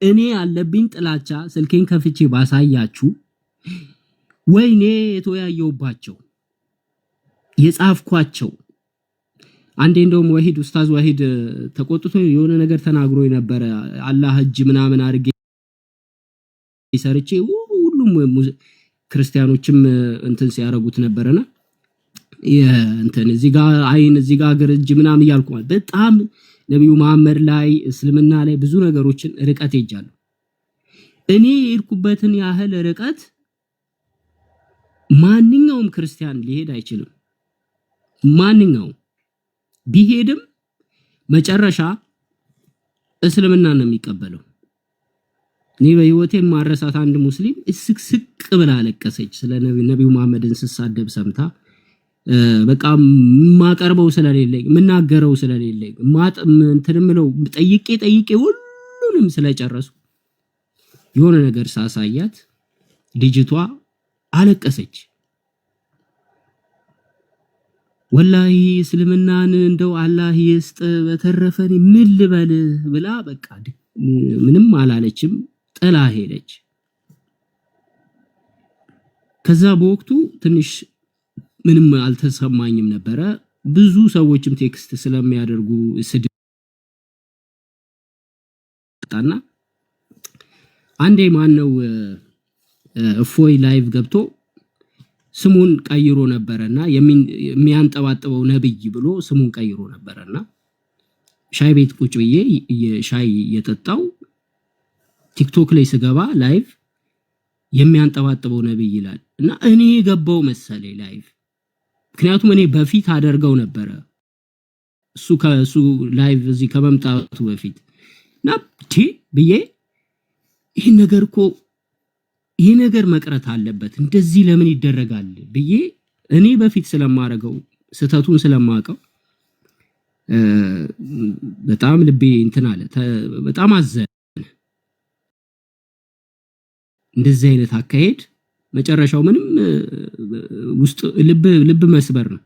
እኔ ያለብኝ ጥላቻ ስልኬን ከፍቼ ባሳያችሁ ወይኔ የተወያየውባቸው የጻፍኳቸው አንዴ እንደውም ወሂድ ኡስታዝ ወሂድ ተቆጥቶ የሆነ ነገር ተናግሮ የነበረ አላህ እጅ ምናምን አድርጌ ሰርቼ ሁሉም ክርስቲያኖችም እንትን ሲያረጉት ነበርና እንትን እዚህ ጋር አይን እዚህ ጋር እግር እጅ ምናምን እያልኩ ማለት በጣም ነብዩ መሐመድ ላይ እስልምና ላይ ብዙ ነገሮችን ርቀት ሄጃለሁ። እኔ የሄድኩበትን ያህል ርቀት ማንኛውም ክርስቲያን ሊሄድ አይችልም። ማንኛውም ቢሄድም መጨረሻ እስልምና ነው የሚቀበለው። እኔ በህይወቴ ማረሳት አንድ ሙስሊም እስክስቅ ብላ አለቀሰች ስለ ነብዩ መሐመድን ስሳደብ ሰምታ በቃ ማቀርበው ስለሌለኝ ምናገረው ስለሌለኝ እንትምለው ጠይቄ ሁሉንም ስለጨረሱ የሆነ ነገር ሳሳያት ልጅቷ አለቀሰች። ወላሂ እስልምናን እንደው አላህ ይስጥ በተረፈኝ ምን ልበል ብላ በቃ ምንም አላለችም፣ ጥላ ሄደች። ከዛ በወቅቱ ትንሽ ምንም አልተሰማኝም ነበረ። ብዙ ሰዎችም ቴክስት ስለሚያደርጉ ስድጣና አንዴ ማን ነው እፎይ ላይቭ ገብቶ ስሙን ቀይሮ ነበርና የሚያንጠባጥበው ነብይ ብሎ ስሙን ቀይሮ ነበርና ሻይ ቤት ቁጭ ብዬ ሻይ የጠጣው ቲክቶክ ላይ ስገባ ላይቭ የሚያንጠባጥበው ነብይ ይላል እና እኔ ገባው መሰለኝ ላይቭ። ምክንያቱም እኔ በፊት አደርገው ነበር እሱ ላይቭ እዚህ ከመምጣቱ በፊት እና ብዬ ይሄ ነገር መቅረት አለበት እንደዚህ ለምን ይደረጋል ብዬ እኔ በፊት ስለማረገው ስተቱን ስለማቀው በጣም ልቤ እንትን አለ፣ በጣም አዘነ። እንደዚህ አይነት አካሄድ መጨረሻው ምንም ውስጥ ልብ መስበር ነው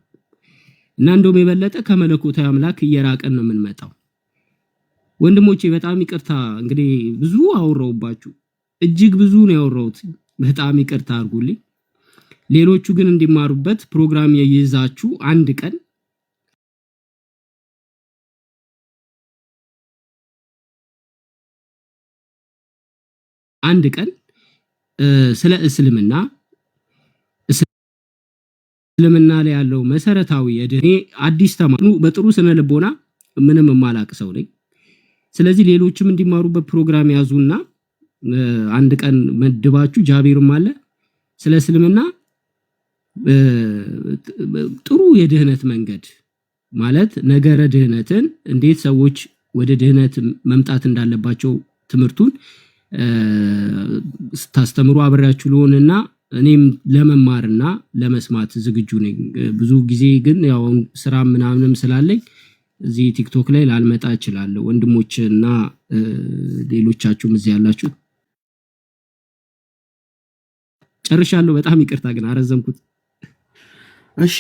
እና እንደውም የበለጠ ከመለኮታዊ አምላክ እየራቀን ነው የምንመጣው። ወንድሞቼ በጣም ይቅርታ እንግዲህ ብዙ አወራውባችሁ፣ እጅግ ብዙ ነው ያወራሁት። በጣም ይቅርታ አድርጉልኝ። ሌሎቹ ግን እንዲማሩበት ፕሮግራም ይይዛችሁ አንድ ቀን ስለ እስልምና ላይ ያለው መሰረታዊ የድኔ አዲስ ተማሩ በጥሩ ስነ ልቦና ምንም ማላቅ ሰው ነኝ። ስለዚህ ሌሎችም እንዲማሩበት ፕሮግራም ያዙና አንድ ቀን መድባችሁ ጃቢርም አለ ስለ እስልምና ጥሩ የድህነት መንገድ ማለት ነገረ ድህነትን እንዴት ሰዎች ወደ ድህነት መምጣት እንዳለባቸው ትምርቱን ታስተምሩ አብራችሁ ልሆንና እኔም ለመማርና ለመስማት ዝግጁ ነኝ። ብዙ ጊዜ ግን ያው ስራ ምናምንም ስላለኝ እዚህ ቲክቶክ ላይ ላልመጣ እችላለሁ። ወንድሞችና ሌሎቻችሁም እዚህ ያላችሁ ጨርሻለሁ። በጣም ይቅርታ ግን አረዘምኩት። እሺ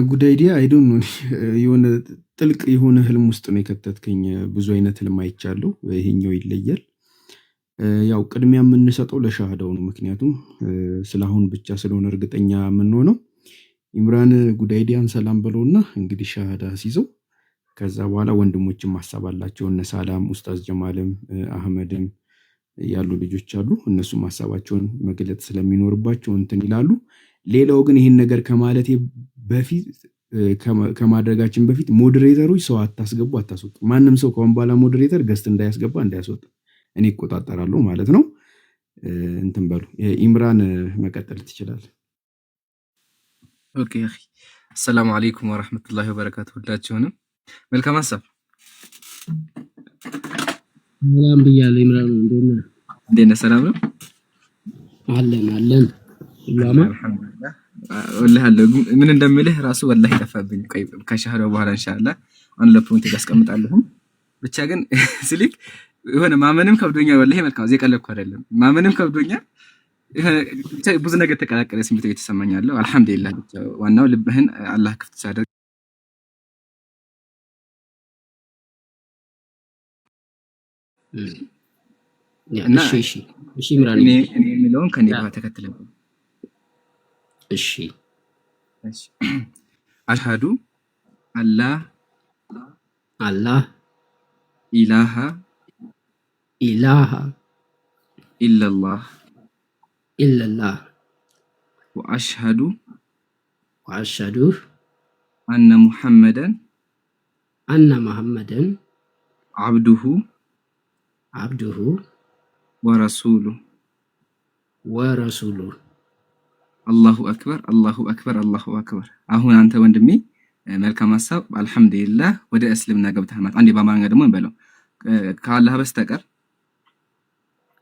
ጉድ አይዲያ አይ ዶንት ኖ የሆነ ጥልቅ የሆነ ህልም ውስጥ ነው የከተትከኝ። ብዙ አይነት ህልም አይቻለሁ፣ ይሄኛው ይለያል። ያው ቅድሚያ የምንሰጠው ለሻሃዳው ነው፣ ምክንያቱም ስለአሁን ብቻ ስለሆነ እርግጠኛ የምንሆነው። ኢምራን ጉድ አይዲያን ሰላም ብለውና እንግዲህ ሻሃዳ ሲይዘው ከዛ በኋላ ወንድሞችም ማሳብ አላቸው። እነ ሰላም ኡስታዝ ጀማልም አህመድም ያሉ ልጆች አሉ። እነሱም ሐሳባቸውን መግለጽ ስለሚኖርባቸው እንትን ይላሉ። ሌላው ግን ይሄን ነገር ከማለቴ በፊት ከማድረጋችን በፊት ሞዴሬተሮች ሰው አታስገቡ፣ አታስወጡ። ማንም ሰው ከሆነ በኋላ ሞዴሬተር ገስት እንዳያስገባ እንዳያስወጣ እኔ እቆጣጠራለሁ ማለት ነው። እንትን በሉ። ኢምራን መቀጠል ትችላለህ። ኦኬ አኺ ሰላም አለይኩም ወራህመቱላሂ ወበረካቱሁ። ሁላችሁንም መልካም ሐሳብ ሰላም ብያለሁ። ኢምራን እንዴት ነህ? ሰላም ነው አለን ሁላማ አልሐምዱሊላህ። ወላሂ ምን እንደምልህ ራሱ ወላሂ ጠፋብኝ። ቆይ ከሻህዳው በኋላ ኢንሻአላህ አን ለፖይንት ያስቀምጣለሁ። ብቻ ግን ስልክ የሆነ ማመንም ከብዶኛል። ወላሂ መልካም እዚህ ቀለብኩ አይደለም፣ ማመንም ከብዶኛል። ብዙ ነገር ተቀላቀለ ስሜት እየተሰማኛለሁ። አልሐምዱሊላህ ብቻ ዋናው ልብህን አላህ ክፍት ሳደርግ ያ እና እሺ ኢምራን እኔ የሚለውን ከኔ ያ ጋር ተከትለው እሺ እሺ አሽሃዱ አላ አላህ ኢላሃ ኢላሃ ኢላላህ ኢለላህ ወአሽሃዱ ወአሽሀዱ አነ ሙሐመደን አነ መሐመደን አብዱሁ አብዱሁ ወረሱሉ። ወረሱሉ። አላሁ አክበር አላሁ አክበር አላሁ አክበር። አሁን አንተ ወንድሜ መልካም ሐሳብ አልሐምዱሊላህ ወደ እስልምና ገብተሃል ማለት። አንዴ በአማርኛ ደግሞ እንበለው ከአላህ በስተቀር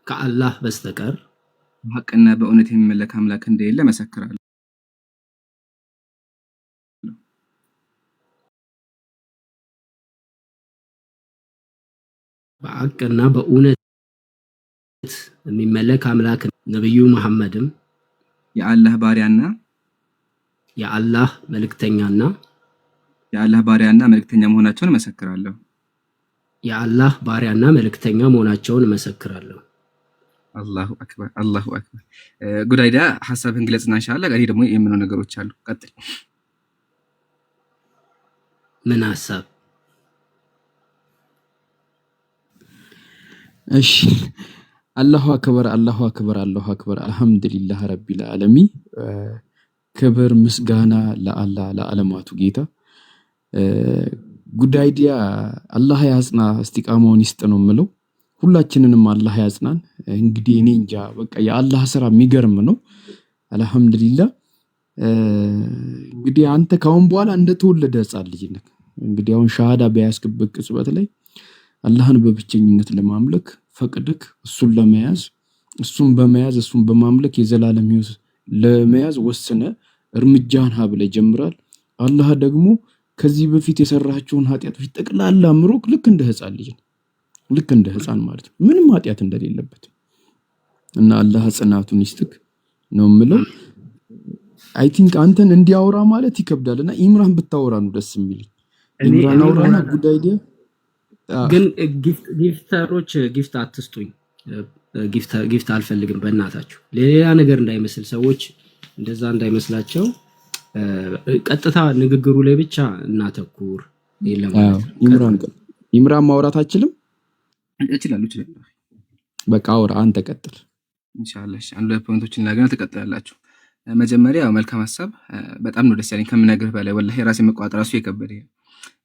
ከአላህ በስተቀር በሐቅና በእውነት የሚመለክ አምላክ እንደሌለ መሰክራለሁ። በሐቅና በእውነት የሚመለክ አምላክ ነብዩ መሐመድም የአላህ ባሪያና የአላህ መልእክተኛና የአላህ ባሪያና መልእክተኛ መሆናቸውን መሰክራለሁ። የአላህ ባሪያና መልእክተኛ መሆናቸውን መሰክራለሁ። አላሁ አክበር አላሁ አክበር። ጉዳይዳ ሐሳብህን ግለጽና ኢንሻአላህ እኔ ደግሞ የምነው ነገሮች አሉ። ቀጥል። ምን ሐሳብ? እሺ አላሁ አክበር አላሁ አክበር አላሁ አክበር አልሐምዱሊላህ ረቢል ዓለሚን። ክብር ምስጋና ለአላህ ለዓለማቱ ጌታ። ጉዳይዲያ አላህ ያጽና እስቲቃማውን ይስጥ ነው የምለው። ሁላችንንም አላህ ያጽናን። እንግዲህ እኔ እንጃ በቃ የአላህ ስራ የሚገርም ነው። አልሐምዱሊላህ። እንግዲህ አንተ ካሁን በኋላ እንደተወለደ ሕፃን ልጅ ነህ። እንግዲህ አሁን ሻሃዳ በያዝክበት ቅጽበት ላይ አላህን በብቸኝነት ለማምለክ ፈቅድክ እሱን ለመያዝ እሱን በመያዝ እሱን በማምለክ የዘላለም ሕይወት ለመያዝ ወስነ እርምጃህን ሀብለ ጀምራል። አላህ ደግሞ ከዚህ በፊት የሰራቸውን ኃጢአቶች ጠቅላላ ምሮክ ልክ እንደ ሕፃን ልጅ ነው። ልክ እንደ ሕፃን ማለት ነው፣ ምንም ኃጢአት እንደሌለበት እና አላህ ጽናቱን ይስጥክ ነው የምለው። አይ ቲንክ አንተን እንዲያወራ ማለት ይከብዳልና ኢምራን ብታወራ ነው ደስ የሚል። ኢምራን አውራና ጉዳይዲያ ግን ጊፍተሮች ጊፍት አትስጡኝ። ጊፍት አልፈልግም በእናታችሁ። ሌላ ነገር እንዳይመስል ሰዎች እንደዛ እንዳይመስላቸው። ቀጥታ ንግግሩ ላይ ብቻ እናተኩር። ኢምራን ማውራት አችልም? እችላለሁ። በቃ አውራ አንተ ቀጥል ኢንሻአላህ። አንድ ሁለት ፖይንቶችን ላገና ትቀጥላላችሁ። መጀመሪያ መልካም ሐሳብ በጣም ነው ደስ ያለኝ ከምነግርህ በላይ ወላሂ ራሴ መቋጠር ራሱ የከበደ።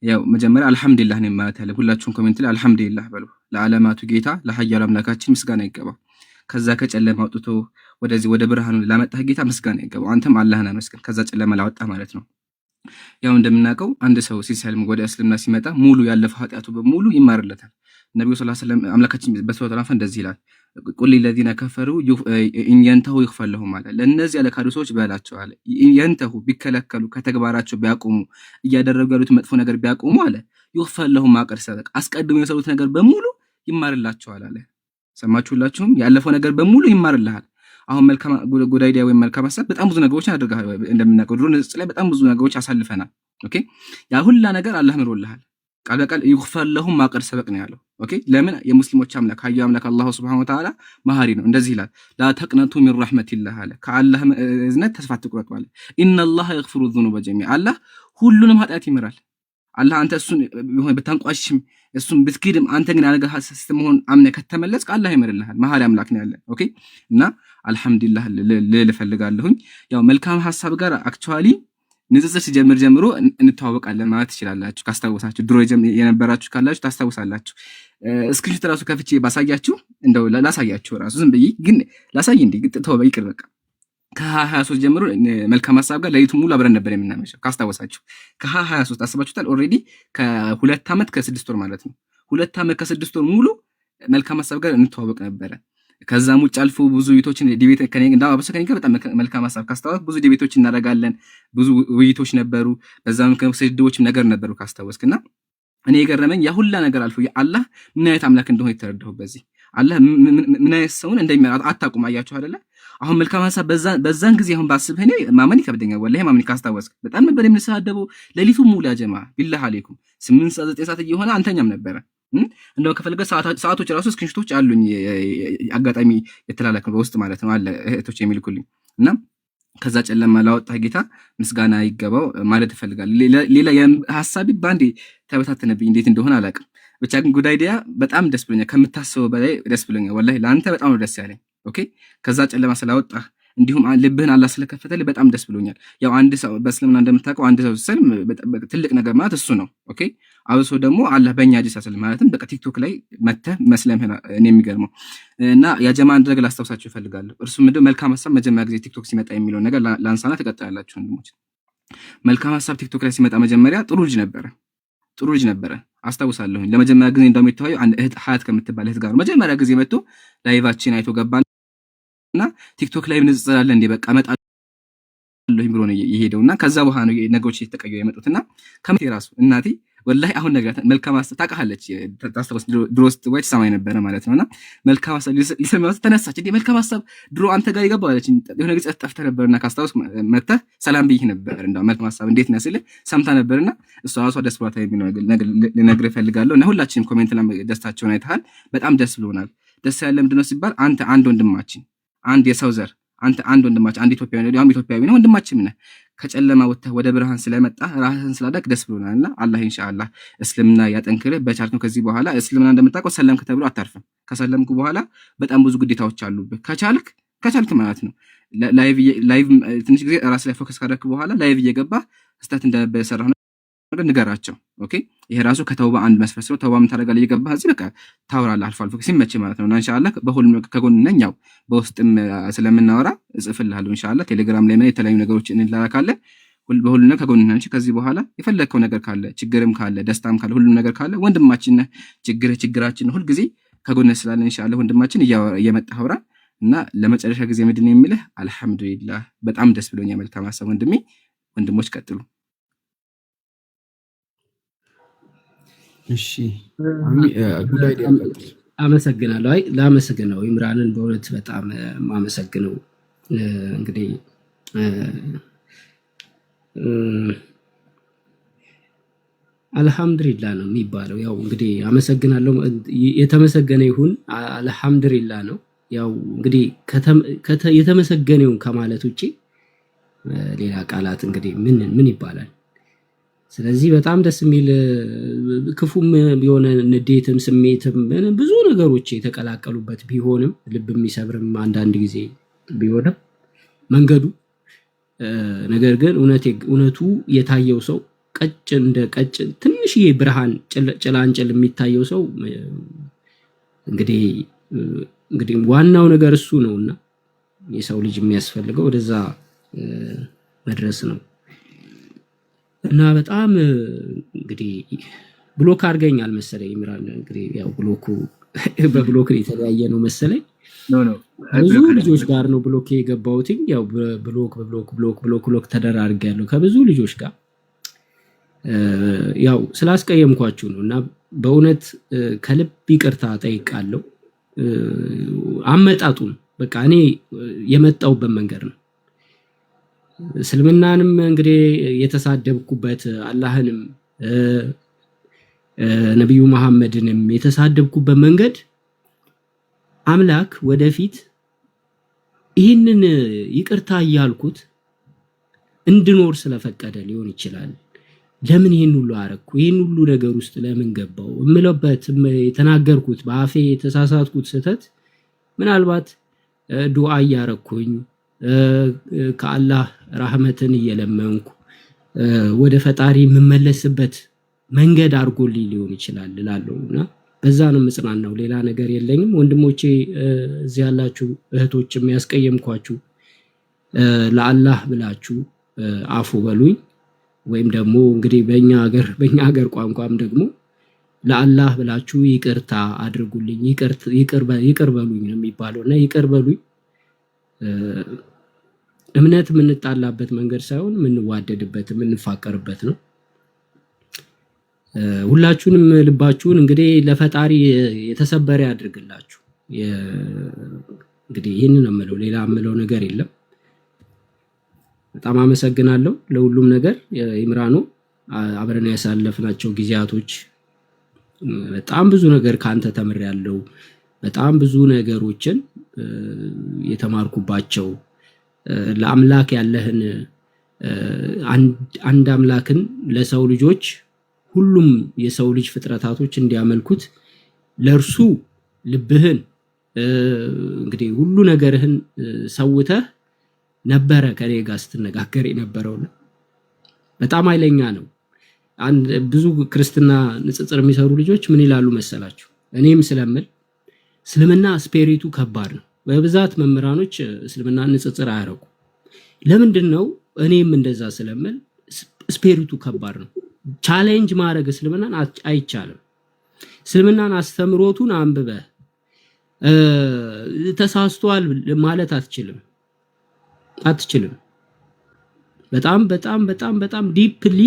ያው መጀመሪያ አልሐምዱሊላህ ነው ማለት ያለ። ሁላችሁም ኮሜንት ላይ አልሐምዱሊላህ በሉ። ለዓለማቱ ጌታ ለኃያሉ አምላካችን ምስጋና ይገባው። ከዛ ከጨለማ አውጥቶ ወደዚህ ወደ ብርሃኑ ላመጣህ ጌታ ምስጋና ይገባው። አንተም አላህን አመስግን፣ ከዛ ጨለማ ላወጣ ማለት ነው። ያው እንደምናውቀው አንድ ሰው ሲሰልም ወደ እስልምና ሲመጣ ሙሉ ያለፈው ኃጢአቱ በሙሉ ይማርለታል። ነብዩ ሰለላሁ ዐለይሂ ወሰለም አምላካችን በሱረቱ አልአንፋል እንደዚህ ይላል፣ ቁል ለዚነ ከፈሩ ኢንየንተሁ ይግፈር ለሁም አለ። ለእነዚህ ያለካዱ ሰዎች በላቸው አለ ኢንየንተሁ ቢከለከሉ ከተግባራቸው ቢያቆሙ እያደረጉ ያሉት መጥፎ ነገር ቢያቆሙ አለ ይግፈር ለሁም ማቀር ሰበቅ አስቀድሞ የሰሩት ነገር በሙሉ ይማርላቸዋል አለ። ሰማችሁላችሁም? ያለፈው ነገር በሙሉ ይማርልሃል። አሁን መልካም ጉዳይዲያ ወይም መልካም ሐሳብ በጣም ብዙ ነገሮችን አድርገሃል። እንደምናውቀው ድሮ ንጽጽ ላይ በጣም ብዙ ነገሮች አሳልፈናል። ኦኬ ያ ሁላ ነገር አላህ ምሮልሃል። ቃል በቃል ይግፈር ለሁም ማቀር ሰበቅ ነው ያለው። ኦኬ ለምን? የሙስሊሞች አምላክ ኃያሉ አምላክ አላህ Subhanahu Wa Ta'ala መሐሪ ነው። እንደዚህ ይላል ላ ተቅነቱ ሚን ረህመቲላህ አለ። ከአላህ እዝነት ተስፋ አትቁረጡ አለ። ኢነላህ የግፍሩ ዙኑበ ጀሚዓ አላህ ሁሉንም ኃጢአት ይምራል። አላህ አንተ እሱን ቢሆን ብታንቋሽም እሱን ብትክድም አንተ ግን ያለገ ስትመሆን አምነ ከተመለስክ አላህ ይምርልሃል። መሐሪ አምላክ ነው ያለ። ኦኬ እና አልሐምዱሊላህ ልፈልጋለሁኝ። ያው መልካም ሐሳብ ጋር አክቹአሊ ንጽጽር ሲጀምር ጀምሮ እንተዋወቃለን ማለት ትችላላችሁ። ካስታወሳችሁ ድሮ የነበራችሁ ካላችሁ ታስታውሳላችሁ። ስክሪንሾት ራሱ ከፍቼ ባሳያችሁ እንደው ላሳያችሁ ራሱ ዝም ብዬ ግን ላሳይ እንዴ ተው ይቅር በቃ። ከ23 ጀምሮ መልካም ሐሳብ ጋር ለሊቱ ሙሉ አብረን ነበር የምናመሸው ካስታወሳችሁ። ከ23 አስባችሁታል። ኦልሬዲ ከ2 ዓመት ከ6 ወር ማለት ነው። 2 ዓመት ከ6 ወር ሙሉ መልካም ሐሳብ ጋር እንተዋወቅ ነበረ። ከዛም ውጭ አልፎ ብዙ ውይይቶችን ዲቤት ከኔ ጋር በጣም መልካም ሐሳብ ካስታወስክ ብዙ ዲቤቶች እናደርጋለን። ብዙ ውይይቶች ነበሩ። በዛም ከስድቦችም ነገር ነበሩ ካስታወስክና እኔ የገረመኝ ያ ሁላ ነገር አልፎ አላህ ምን አይነት አምላክ እንደሆነ የተረዳሁ በዚህ አላህ ምን አይነት ሰውን እንደሚመራ አታውቁም። አያችሁ አይደለ? አሁን መልካም ሐሳብ በዛን ጊዜ አሁን ባስብህ እኔ ማመን ይከብደኛል ወላሂ። ማመን ካስታወስክ በጣም ነበር የምንሰዳደበው ሌሊቱን ሙሉ ያ ጀማ ቢላህ አለይኩም 8 ሰዓት 9 ሰዓት እየሆነ አንተኛም ነበረ። እንደው ከፈለገ ሰዓቶች ራሱ ስክሪንሾቶች አሉኝ አጋጣሚ የተላላከ በውስጥ ማለት ነው አለ እህቶች የሚልኩልኝ እና ከዛ ጨለማ ላወጣ ጌታ ምስጋና ይገባው ማለት እፈልጋለሁ። ሌላ ሐሳቢ ባንዴ ተበታተነብኝ እንዴት እንደሆነ አላውቅም። ብቻ ግን ጉድ አይዲያ በጣም ደስ ብሎኛል፣ ከምታስበው በላይ ደስ ብሎኛል። ወላሂ ለአንተ በጣም ነው ደስ ያለኝ። ኦኬ ከዛ ጨለማ ስላወጣ እንዲሁም ልብህን አላህ ስለከፈተልህ በጣም ደስ ብሎኛል። ያው አንድ ሰው በእስልምና እንደምታውቀው አንድ ሰው ሲሰልም ትልቅ ነገር ማለት እሱ ነው። ኦኬ አብሶ ደግሞ አላህ በእኛ እጅ ሲያስልም ማለትም በቃ ቲክቶክ ላይ መተህ መስለምህን እኔ የሚገርመው እና ያ ጀማ አንድ ነገር ላስታውሳችሁ እፈልጋለሁ። እርሱ ምንድነው መልካም ሐሳብ መጀመሪያ ጊዜ ቲክቶክ ሲመጣ የሚለው ነገር ላንሳና ትቀጥላላችሁ ወንድሞች። መልካም ሐሳብ ቲክቶክ ላይ ሲመጣ መጀመሪያ ጥሩ ልጅ ነበረ አስታውሳለሁኝ። ለመጀመሪያ ጊዜ እንደውም የተወያዩ አንድ እህት ሀያት ከምትባል እህት ጋር መጀመሪያ ጊዜ መጥቶ ላይቫችን አይቶ ገባና ቲክቶክ ላይ ንጽጽር አለ እንዴ በቃ እመጣለሁኝ ብሎ ነው የሄደውና ከዛ በኋላ ነው ነገሮች እየተቀየሩ የመጡትና ከመቴ ራሱ እናቴ ወላሂ አሁን ነግራት መልካም ሐሳብ ታውቃለች ታስታውስ ድሮ ስትወጪ ሰማይ ነበረ ማለት ነውና መልካም ሐሳብ ሊሰማው ተነሳች እንዴ መልካም ሐሳብ ድሮ አንተ ጋር ይገባው አለች። የሆነ ጊዜ ጠፍተህ ነበርና ካስታውስ መጣ ሰላም ብዬሽ ነበር እንደው መልካም ሐሳብ እንዴት ነህ ስልህ ሰምታ ነበርና እሷ ራሷ ደስ ብሏት የሚለው ልነግርህ እፈልጋለሁ። እና ሁላችንም ኮሜንት ላይ ደስታቸውን አይተሃል። በጣም ደስ ብሎናል። ደስ ያለ ምንድነው ሲባል አንተ አንድ ወንድማችን አንድ የሰው ዘር አንተ አንድ ወንድማችን አንድ ኢትዮጵያዊ ነው ወንድማችን ነህ። ከጨለማ ወጥተህ ወደ ብርሃን ስለመጣ ራስህን ስላደረክ ደስ ብሎናልና አላህ ኢንሻአላህ እስልምና ያጠንክርህ። በቻልከው ከዚህ በኋላ እስልምና እንደምታውቀው ሰለምክ ተብሎ አታርፍም። ከሰለምኩ በኋላ በጣም ብዙ ግዴታዎች አሉብህ። ከቻልክ ማለት ነው ላይቭ ትንሽ ጊዜ ራስ ላይ ፎከስ ካደረክ በኋላ ላይቭ እየገባህ ስህተት እንደነበረ ሰራህ ነገር ንገራቸው። ኦኬ ይሄ ራሱ ከተውባ አንድ መስፈርት ነው። ተውባ ምን ታደርጋለህ? እየገባህ እዚህ በቃ ታወራለህ አልፎ አልፎ ሲመች ማለት ነው። እና ኢንሻአላህ በሁሉም ከጎን ነኝ። ያው በውስጥም ስለምናወራ እጽፍልሃለሁ ኢንሻአላህ። ቴሌግራም ላይ ምን የተለያዩ ነገሮች እንላላካለን። በሁሉም ከጎን ነኝ። ከዚህ በኋላ የፈለከው ነገር ካለ ችግርም ካለ ደስታም ካለ ሁሉም ነገር ካለ ወንድማችን ነህ። ችግራችን ሁሉ ጊዜ ከጎን ስላለ ኢንሻአላህ ወንድማችን እየመጣህ አውራ እና ለመጨረሻ ጊዜ ምንድነው የሚልህ አልሐምዱሊላህ በጣም ደስ ብሎኛል። መልካም ሐሳብ ወንድሜ። ወንድሞች ቀጥሉ። እሺ ጉድ አይዲያ ቀጥል። አመሰግናለሁ። ላመሰግነው ኢምራንን በእውነት በጣም ማመሰግነው። እንግዲህ አልሐምዱሊላህ ነው የሚባለው። ያው እንግዲህ አመሰግናለሁ የተመሰገነ ይሁን አልሐምዱሊላህ ነው። ያው እንግዲህ የተመሰገነውን ከማለት ውጪ ሌላ ቃላት እንግዲህ ምን ይባላል? ስለዚህ በጣም ደስ የሚል ክፉም የሆነ ንዴትም ስሜትም ብዙ ነገሮች የተቀላቀሉበት ቢሆንም ልብ የሚሰብርም አንዳንድ ጊዜ ቢሆንም መንገዱ ነገር ግን እውነቱ የታየው ሰው እንደ ቀጭን ትንሽዬ ብርሃን ጭላንጭል የሚታየው ሰው እንግዲህ ዋናው ነገር እሱ ነውና የሰው ልጅ የሚያስፈልገው ወደዛ መድረስ ነው። እና በጣም እንግዲህ ብሎክ አድርገኛል መሰለኝ ኢምራን። እንግዲህ ያው በብሎክ የተለያየ ነው መሰለኝ። ብዙ ልጆች ጋር ነው ብሎክ የገባሁት። ያው ብሎክ ተደራርጌያለሁ ከብዙ ልጆች ጋር ያው ስላስቀየምኳችሁ ነው። እና በእውነት ከልብ ይቅርታ ጠይቃለሁ። አመጣጡን በቃ እኔ የመጣሁበት መንገድ ነው። እስልምናንም እንግዲህ የተሳደብኩበት አላህንም ነብዩ መሐመድንም የተሳደብኩበት መንገድ አምላክ ወደፊት ይህንን ይቅርታ እያልኩት እንድኖር ስለፈቀደ ሊሆን ይችላል። ለምን ይህን ሁሉ አረኩ? ይህን ሁሉ ነገር ውስጥ ለምን ገባው? እምለበት የተናገርኩት በአፌ የተሳሳትኩት ስህተት ምናልባት ዱዓ እያረኩኝ ከአላህ ረህመትን እየለመንኩ ወደ ፈጣሪ የምመለስበት መንገድ አድርጎልኝ ሊሆን ይችላል እላለሁና በዛ ነው የምጽናናው። ሌላ ነገር የለኝም። ወንድሞቼ እዚህ ያላችሁ እህቶችም ያስቀየምኳችሁ ለአላህ ብላችሁ አፉ በሉኝ። ወይም ደግሞ እንግዲህ በእኛ ሀገር ቋንቋም ደግሞ ለአላህ ብላችሁ ይቅርታ አድርጉልኝ፣ ይቅር በሉኝ ነው የሚባለው። እና ይቅር በሉኝ እምነት የምንጣላበት መንገድ ሳይሆን የምንዋደድበት የምንፋቀርበት ነው። ሁላችሁንም ልባችሁን እንግዲህ ለፈጣሪ የተሰበረ ያድርግላችሁ። እንግዲህ ይህንን ነው የምለው፣ ሌላ የምለው ነገር የለም። በጣም አመሰግናለሁ ለሁሉም ነገር። ኢምራኖ አብረን ያሳለፍናቸው ጊዜያቶች በጣም ብዙ ነገር ካንተ ተምሬያለሁ። በጣም ብዙ ነገሮችን የተማርኩባቸው ለአምላክ ያለህን አንድ አምላክን ለሰው ልጆች ሁሉም የሰው ልጅ ፍጥረታቶች እንዲያመልኩት ለእርሱ ልብህን እንግዲህ ሁሉ ነገርህን ሰውተህ ነበረ ከኔ ጋር ስትነጋገር የነበረው። በጣም ኃይለኛ ነው። ብዙ ክርስትና ንጽጽር የሚሰሩ ልጆች ምን ይላሉ መሰላችሁ? እኔም ስለምል እስልምና ስፒሪቱ ከባድ ነው። በብዛት መምህራኖች እስልምና ንጽጽር አያረጉ። ለምንድን ነው? እኔም እንደዛ ስለምል ስፒሪቱ ከባድ ነው። ቻሌንጅ ማድረግ እስልምናን አይቻልም። እስልምናን አስተምሮቱን አንብበህ ተሳስቷል ማለት አትችልም። በጣም በጣም በጣም በጣም ዲፕሊ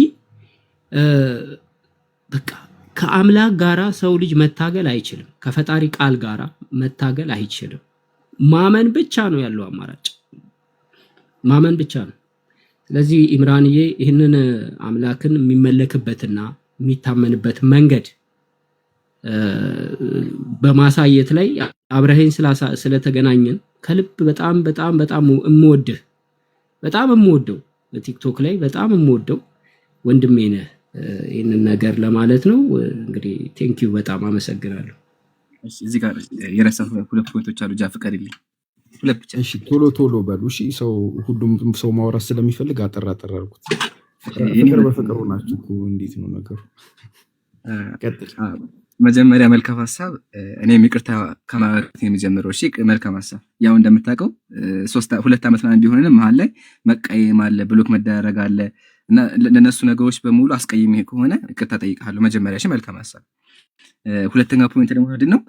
በቃ ከአምላክ ጋራ ሰው ልጅ መታገል አይችልም። ከፈጣሪ ቃል ጋራ መታገል አይችልም። ማመን ብቻ ነው ያለው አማራጭ፣ ማመን ብቻ ነው። ስለዚህ ኢምራንዬ ይህንን አምላክን የሚመለክበትና የሚታመንበት መንገድ በማሳየት ላይ አብረኸኝ ስለተገናኘን ከልብ በጣም በጣም በጣም የምወደው በቲክቶክ ላይ በጣም የምወደው ወንድሜ ነህ። ይህንን ነገር ለማለት ነው። እንግዲህ ቴንኪዩ በጣም አመሰግናለሁ። እዚህ ጋር የረሳሁ 2 ፖይንቶች አሉ። ጃ ፍቀድልኝ፣ 2 ብቻ። እሺ ቶሎ በሉ። እሺ ሁሉም ሰው ማውራት ስለሚፈልግ አጠር አድርጉት። ፍቅር በፍቅሩ ናችሁ እኮ። እንዴት ነው ነገሩ? ቀጥል። መጀመሪያ መልካም ሀሳብ፣ እኔም ይቅርታ ከማለት የሚጀምረው። እሺ መልካም ሀሳብ፣ ያው እንደምታውቀው 2 ዓመት ምናምን ቢሆንም መሀል ላይ መቀየም አለ፣ ብሎክ መደረግ አለ እና ለነሱ ነገሮች በሙሉ አስቀይሜ ከሆነ ይቅርታ ጠይቃለሁ። መጀመሪያ እሺ መልካም ሀሳብ። ሁለተኛው ፖይንት ደግሞ ምንድነው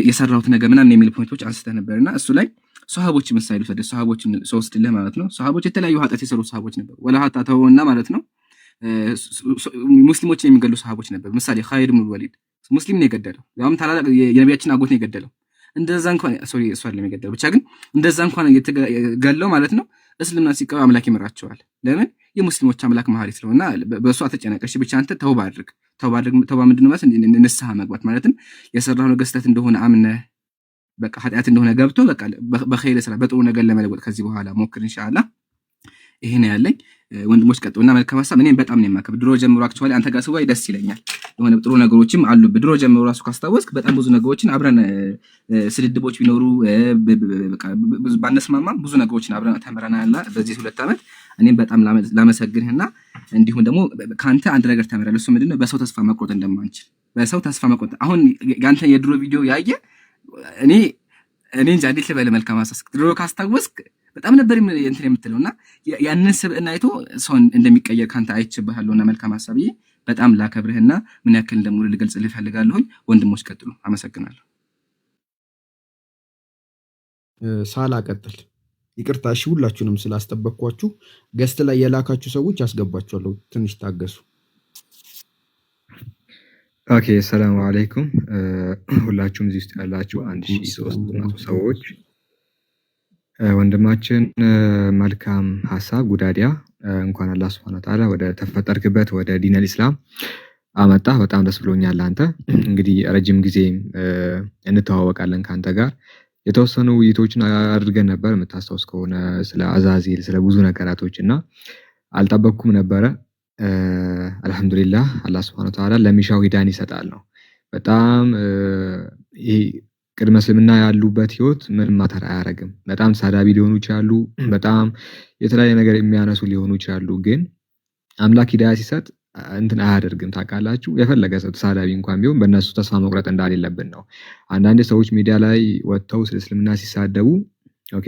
የሰራሁት ነገር ምናምን የሚል ፖይንቶች አንስተህ ነበርና እሱ ላይ ሷሃቦች ምሳሌ ወሰደ። ሷሃቦችን ሶስትልህ ማለት ነው። ሷሃቦች የተለያዩ ኃጢአት የሰሩ ሷሃቦች ነበሩ። ወላ ሀታ ተውና ማለት ነው ሙስሊሞችን የሚገሉ ሷሃቦች ነበሩ። ምሳሌ ኻሊድ ኢብኑል ወሊድ ሙስሊም ነው የገደለው፣ ያውም ታላላቅ የነቢያችን አጎት ነው የገደለው። እንደዛ እንኳን እሱ አይደለም የገደለው፣ ብቻ ግን እንደዛ እንኳን ገለው ማለት ነው እስልምና ሲቀበል አምላክ ይመራቸዋል። ለምን? የሙስሊሞች አምላክ መሐሪ ስለሆነ በእሱ አትጨነቀሽ፣ ብቻ አንተ ተውባ አድርግ። ተውባ ምንድነው ማለት? ንስሐ መግባት ማለትም የሰራው ነገር ስህተት እንደሆነ አምነህ በቃ ኃጢአት እንደሆነ ገብቶ በቃ በኸይር ስራ በጥሩ ነገር ለመለወጥ ከዚህ በኋላ ሞክር ኢንሻአላህ። ይሄ ነው ያለኝ። ወንድሞች ቀጥሉና መልካም ሀሳብ። እኔም በጣም ነው የማከብር። ድሮ ጀምሮ አክቹዋሊ አንተ ጋር ስዋይ ደስ ይለኛል። የሆነ ጥሩ ነገሮችም አሉ። ድሮ ጀምሮ ራሱ ካስታወስክ በጣም ብዙ ነገሮችን አብረን ስድድቦች ቢኖሩ በቃ ባነስማማም ብዙ ነገሮችን አብረን ተምረናልና በዚህ 2 ዓመት እኔም በጣም ላመሰግንህና እንዲሁም ደግሞ ካንተ አንድ ነገር ተምራለሁ። እሱ ምንድነው? በሰው ተስፋ መቁረጥ እንደማንችል። በሰው ተስፋ መቁረጥ አሁን ያንተ የድሮ ቪዲዮ ያየ እኔ እንጃ እንዴት ልበል። መልካም ሀሳብ ድሮ ካስታወስክ በጣም ነበር እንትን የምትለውና ያንን ስብዕና አይቶ ሰው እንደሚቀየር ካንተ አይችብሃለሁና መልካም ሀሳብ በጣም ላከብርህና ምን ያክል እንደሙሉ ልገልጽልህ ፈልጋለሁ። ወንድሞች ቀጥሉ። አመሰግናለሁ። ሳላ ቀጥል። ይቅርታ እሺ፣ ሁላችሁንም ስላስጠበቅኳችሁ ገስት ላይ የላካችሁ ሰዎች አስገባችኋለሁ። ትንሽ ታገሱ። ኦኬ፣ ሰላም አለይኩም ሁላችሁም እዚህ ውስጥ ያላችሁ 1300 ሰዎች። ወንድማችን መልካም ሀሳብ ጉዳዲያ እንኳን አላህ Subhanahu Wa Ta'ala ወደ ተፈጠርክበት ወደ ዲነል ኢስላም አመጣ። በጣም ደስ ብሎኛል። አንተ እንግዲህ ረጅም ጊዜ እንተዋወቃለን። ካንተ ጋር የተወሰኑ ውይይቶችን አድርገን ነበር የምታስታውስ ከሆነ ስለ አዛዚል ስለ ብዙ ነገራቶች እና አልጠበቅኩም ነበረ። አልহামዱሊላህ አላህ Subhanahu Wa Ta'ala ለሚሻው ሂዳን ይሰጣል ነው። በጣም ይሄ ቅድመ እስልምና ያሉበት ህይወት ምን ማተር አያረግም። በጣም ሳዳቢ ሊሆኑ ይችላሉ፣ በጣም የተለያየ ነገር የሚያነሱ ሊሆኑ ይችላሉ። ግን አምላክ ሂዳያ ሲሰጥ እንትን አያደርግም። ታውቃላችሁ፣ የፈለገ ሰው ሳዳቢ እንኳን ቢሆን በእነሱ ተስፋ መቁረጥ እንዳሌለብን ነው። አንዳንድ ሰዎች ሚዲያ ላይ ወጥተው ስለ እስልምና ሲሳደቡ ኦኬ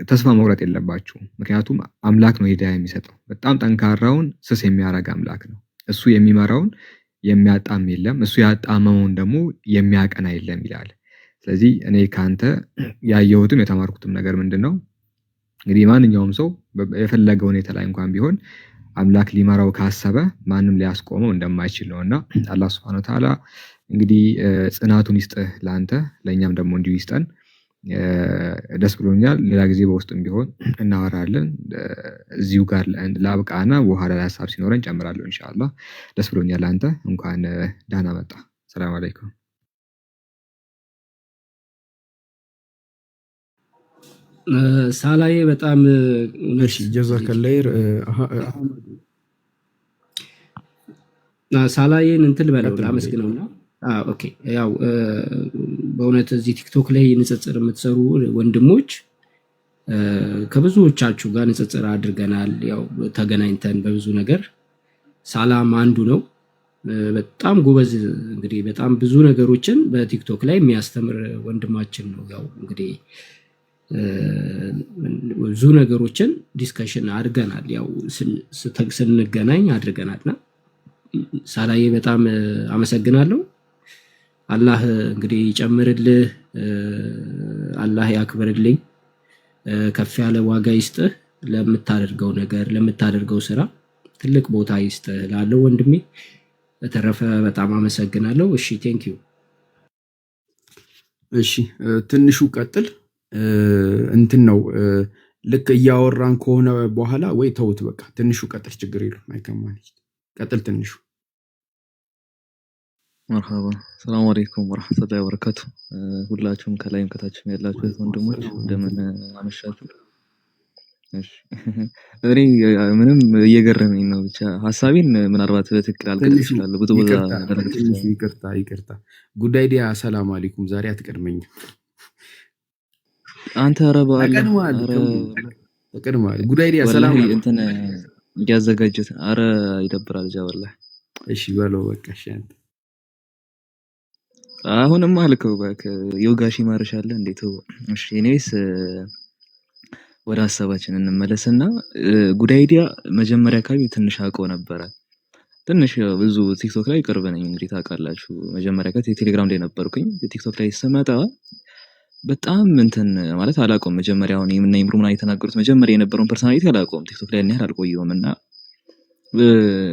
ተስፋ መቁረጥ የለባችሁም። ምክንያቱም አምላክ ነው ሂዳያ የሚሰጠው። በጣም ጠንካራውን ስስ የሚያረግ አምላክ ነው። እሱ የሚመራውን የሚያጣም የለም፣ እሱ ያጣመመውን ደግሞ የሚያቀና የለም ይላል። ስለዚህ እኔ ካንተ ያየሁትም የተማርኩትም ነገር ምንድነው? እንግዲህ ማንኛውም ሰው የፈለገ ሁኔታ ላይ እንኳን ቢሆን አምላክ ሊመራው ካሰበ ማንም ሊያስቆመው እንደማይችል ነውና አላህ Subhanahu Wa Ta'ala እንግዲህ ጽናቱን ይስጥህ ላንተ፣ ለኛም ደግሞ እንዲሁ ይስጠን። ደስ ብሎኛል። ሌላ ጊዜ በውስጥም ቢሆን እናወራለን። እዚሁ ጋር ላብቃና በኋላ ላይ ሀሳብ ሲኖረን እንጨምራለሁ ኢንሻአላህ። ደስ ብሎኛል። አንተ እንኳን ደህና መጣ። ሰላም አለይኩም። ሳላዬ በጣም እሺ ጀዛከላይር ሳላዬን እንትን በለው ላመስግነውና ኦኬ ያው በእውነት እዚህ ቲክቶክ ላይ ንጽጽር የምትሰሩ ወንድሞች ከብዙዎቻችሁ ጋር ንጽጽር አድርገናል። ያው ተገናኝተን በብዙ ነገር ሳላም አንዱ ነው። በጣም ጎበዝ እንግዲህ በጣም ብዙ ነገሮችን በቲክቶክ ላይ የሚያስተምር ወንድማችን ነው። ያው እንግዲህ ብዙ ነገሮችን ዲስከሽን አድርገናል። ያው ስንገናኝ አድርገናልና ሳላዬ በጣም አመሰግናለሁ። አላህ እንግዲህ ይጨምርልህ፣ አላህ ያክብርልኝ፣ ከፍ ያለ ዋጋ ይስጥህ። ለምታደርገው ነገር ለምታደርገው ስራ ትልቅ ቦታ ይስጥህ ላለው ወንድሜ። በተረፈ በጣም አመሰግናለሁ። እሺ ቴንክ ዩ። እሺ ትንሹ ቀጥል። እንትን ነው ልክ እያወራን ከሆነ በኋላ ወይ ተውት በቃ ትንሹ ቀጥል፣ ችግር የለውም አይከማን። ቀጥል ትንሹ። መርሐባ ሰላም አለይኩም ወራህመቱላሂ ወበረካቱ። ሁላችሁም ከላይም ከታችም ያላችሁት ወንድሞች እንደምን አመሻችሁ። እሺ እኔ ምንም እየገረመኝ ነው። ብቻ ሐሳቤን ምናልባት በትክክል አልገልጽ ይችላል። ብዙ ቦታ ይቅርታ ጉዳይ ዲያ ሰላም አለይኩም። ዛሬ አትቀድመኝም አንተ። ረባ ተቀድማል። ጉዳይ ዲያ ሰላም አለይኩም እንትን ያዘጋጁት። አረ ይደብራል ጃ ወላሂ። እሺ በለው በቃ። እሺ አንተ አሁንም አልከው በቃ ዮጋሺ ማርሻለ እንዴት? እሺ እኔስ ወደ ሐሳባችን እንመለስና ጉዳይ ዲያ መጀመሪያ አካባቢ ትንሽ አውቀው ነበረ። ትንሽ ብዙ ቲክቶክ ላይ ቅርብ ነኝ እንግዲህ ታውቃላችሁ። መጀመሪያ ቴሌግራም ላይ ነበርኩኝ። ቲክቶክ ላይ ስመጣ በጣም እንትን ማለት አላውቀውም። መጀመሪያ አሁን የምና ኢምሩምና የተናገሩት መጀመሪያ የነበረውን ፐርሰናሊቲ አላውቀውም። ቲክቶክ ላይ ያህል አልቆየውምና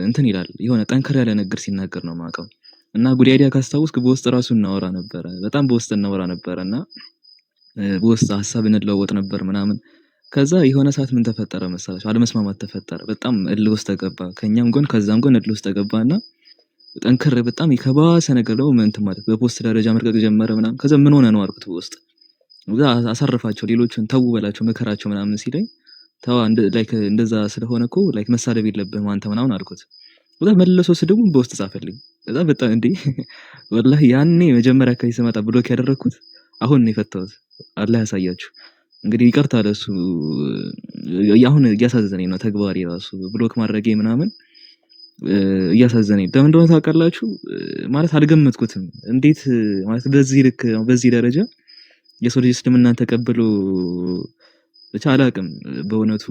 እንትን ይላል የሆነ ጠንከር ያለ ነገር ሲናገር ነው የማውቀው። እና ጉዳይ ዲያ ካስታውስክ በውስጥ ራሱ እናወራ ነበረ። በጣም በውስጥ እናወራ ነበርና በውስጥ ሐሳብ እንለዋወጥ ነበር ምናምን። ከዛ የሆነ ሰዓት ምን ተፈጠረ መሰላችሁ? አለመስማማት ተፈጠረ። በጣም እልህ ውስጥ ተገባ። ከኛም ጎን ከዛም ጎን እልህ ውስጥ ተገባና ጠንከር በጣም የከባሰ ነገር ነው እንትን ማለት በፖስት ደረጃ መርቀቅ ጀመረ ምናምን። ከዛ ምን ሆነ ነው አልኩት በውስጥ ከዛ አሳርፋቸው ሌሎችን ተው በላቸው መከራቸው ምናምን ሲለኝ ተው ላይክ እንደዛ ስለሆነ እኮ ላይክ መሳደብ የለብህም አንተ ምናምን አልኩት። ከዛ መልሶ ስድቡን በውስጥ ጻፈልኝ። ከዛ በጣም እንዴ ወላሂ ያኔ መጀመሪያ ከዚህ ስመጣ ብሎክ ያደረኩት አሁን ነው የፈታሁት። አላህ ያሳያችሁ። እንግዲህ ይቅርታ ለሱ አሁን እያሳዘነኝ ነው ተግባሪ ራሱ ብሎክ ማድረጌ ምናምን እያሳዘነኝ። ለምን እንደሆነ ታውቃላችሁ? ማለት አልገመትኩትም። እንዴት ማለት በዚህ ልክ በዚህ ደረጃ የሰው ልጅ እስልምናን ተቀብሎ ብቻ አላውቅም በእውነቱ